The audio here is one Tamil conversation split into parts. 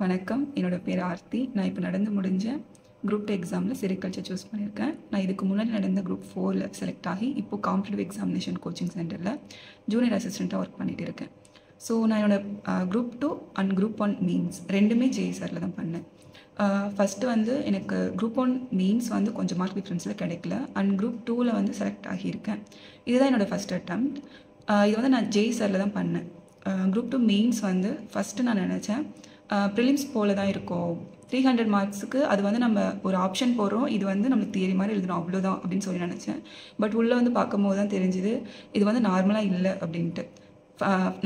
வணக்கம். என்னோட பேர் ஆர்த்தி. நான் இப்போ நடந்து முடிஞ்ச குரூப் 2 எக்ஸாமில் செரிகல்ச்சர் சூஸ் பண்ணியிருக்கேன். நான் இதுக்கு முன்னாடி நடந்த குரூப் 4ல் செலக்ட் ஆகி இப்போ காம்படிட்டிவ் எக்ஸாமினேஷன் கோச்சிங் சென்டரில் ஜூனியர் அசிஸ்டண்ட்டாக ஒர்க் பண்ணிகிட்டு இருக்கேன். ஸோ நான் என்னோட குரூப் 2 அண்ட் குரூப் 1 மீன்ஸ் ரெண்டுமே ஜேஇஆரில் தான் பண்ணேன். ஃபஸ்ட்டு வந்து எனக்கு குரூப் 1 மீன்ஸ் வந்து கொஞ்சம் மார்க் டிஃப்ரென்ஸில் கிடைக்கல அண்ட் குரூப் 2ல் வந்து செலக்ட் ஆகியிருக்கேன். இதுதான் என்னோடய ஃபஸ்ட் அட்டெம்ப்ட். இது வந்து நான் ஜேஇஆரில் தான் பண்ணேன். குரூப் 2 மீன்ஸ் வந்து ஃபஸ்ட்டு நான் நினச்சேன் ப்ரிலிம்ஸ் போல தான் இருக்கும். 300 மார்க்ஸுக்கு அது வந்து நம்ம ஒரு ஆப்ஷன் போடுறோம், இது வந்து நம்மளுக்கு தியரி மாதிரி எழுதணும் அவ்வளோதான் அப்படின்னு சொல்லி நினச்சேன். பட் உள்ளே வந்து பார்க்கும்போது தான் தெரிஞ்சுது இது வந்து நார்மலாக இல்லை அப்படின்ட்டு.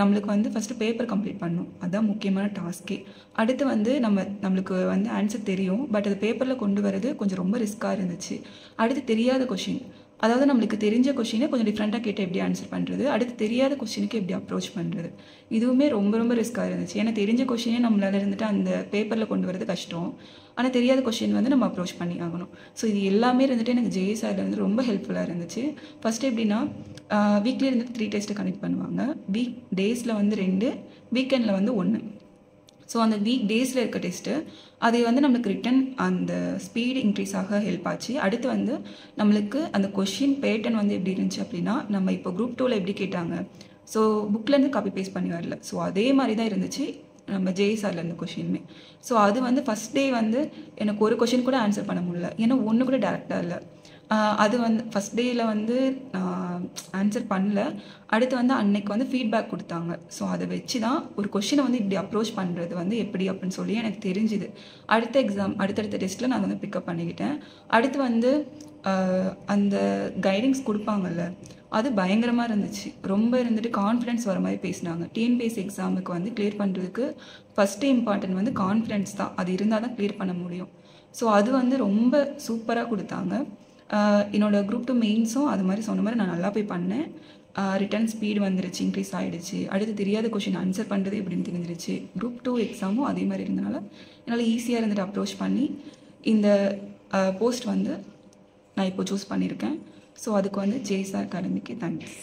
நம்மளுக்கு வந்து ஃபஸ்ட்டு பேப்பர் கம்ப்ளீட் பண்ணணும், அதுதான் முக்கியமான டாஸ்க்கே. அடுத்து வந்து நம்மளுக்கு வந்து ஆன்சர் தெரியும், பட் அது பேப்பரில் கொண்டு வரது கொஞ்சம் ரொம்ப ரிஸ்க்காக இருந்துச்சு. அடுத்து தெரியாத கொஷின், அதாவது நம்மளுக்கு தெரிஞ்ச கொஷினை கொஞ்சம் டிஃப்ரெண்ட்டாக கேட்டு எப்படி ஆன்சர் பண்ணுறது, அடுத்து தெரியாத கொஷினுக்கு எப்படி அப்ரோச் பண்ணுறது, இதுவுமே ரொம்ப ரொம்ப ரிஸ்க்காக இருந்துச்சு. ஏன்னா தெரிஞ்ச கொஷினே நம்மளால் இருந்துட்டு அந்த பேப்பரில் கொண்டு வரது கஷ்டம், ஆனால் தெரியாத கொஷின் வந்து நம்ம அப்ரோச் பண்ணி ஆகணும். ஸோ இது எல்லாமே இருந்துட்டு எனக்கு ஜேஇஆரில் வந்து ரொம்ப ஹெல்ப்ஃபுல்லாக இருந்துச்சு. ஃபஸ்ட்டு எப்படின்னா வீக்லி இருந்துட்டு 3 டெஸ்ட்டு கனெக்ட் பண்ணுவாங்க. வீக் டேஸில் வந்து 2, வீக்கெண்டில் வந்து 1. ஸோ அந்த வீக் டேஸில் இருக்க டெஸ்ட்டு அது வந்து நம்மளுக்கு ரிட்டன் அந்த ஸ்பீடு இன்க்ரீஸ் ஆக ஹெல்ப் ஆச்சு. அடுத்து வந்து நம்மளுக்கு அந்த கொஷின் பேட்டர்ன் வந்து எப்படி இருந்துச்சு அப்படின்னா, நம்ம இப்போ குரூப் 2ல் எப்படி கேட்டாங்க, ஸோ புக்லேருந்து காப்பி பேஸ்ட் பண்ணி வரல, ஸோ அதே மாதிரி தான் இருந்துச்சு நம்ம ஜேஇஆரில் இருந்த கொஷினுமே. ஸோ அது வந்து ஃபஸ்ட் டே வந்து எனக்கு ஒரு கொஷின் கூட ஆன்சர் பண்ண முடியல, ஏன்னா ஒன்று கூட டேரெக்டாக இல்லை. அது வந்து ஃபஸ்ட் டேயில் வந்து ஆன்சர் பண்ணல. அடுத்து வந்து அன்னைக்கு வந்து ஃபீட்பேக் கொடுத்தாங்க. ஸோ அதை வச்சு தான் ஒரு கொஷினை வந்து இப்படி அப்ரோச் பண்ணுறது வந்து எப்படி அப்படின்னு சொல்லி எனக்கு தெரிஞ்சுது. அடுத்தடுத்த டெஸ்ட்டில் நான் வந்து பிக்கப் பண்ணிக்கிட்டேன். அடுத்து வந்து அந்த கைடன்ஸ் கொடுப்பாங்கல்ல, அது பயங்கரமாக இருந்துச்சு. ரொம்ப இருந்துட்டு கான்ஃபிடென்ஸ் வர மாதிரி பேசினாங்க. டிஎன்பிஎஸ்சி எக்ஸாமுக்கு வந்து கிளியர் பண்ணுறதுக்கு ஃபஸ்ட்டு இம்பார்ட்டன்ட் வந்து கான்ஃபிடென்ஸ் தான், அது இருந்தால் தான் கிளியர் பண்ண முடியும். ஸோ அது வந்து ரொம்ப சூப்பராக கொடுத்தாங்க. என்னோடய குரூப் 2 மெயின்ஸும் அது மாதிரி சொன்ன மாதிரி நான் நல்லா போய் பண்ணேன். ரிட்டன் ஸ்பீடு வந்துருச்சு, இன்க்ரீஸ் ஆகிடுச்சு. அடுத்து தெரியாத கொஷின் ஆன்சர் பண்ணுறது எப்படின்னு தெரிஞ்சிருச்சு. குரூப் 2 எக்ஸாமும் அதே மாதிரி இருந்தனால என்னால் ஈஸியாக இருந்துட்டு அப்ரோச் பண்ணி இந்த போஸ்ட் வந்து நான் இப்போ சூஸ் பண்ணியிருக்கேன். ஸோ அதுக்கு வந்து ஜேஇஆர் அகாடமிக்கு தேங்க்ஸ்.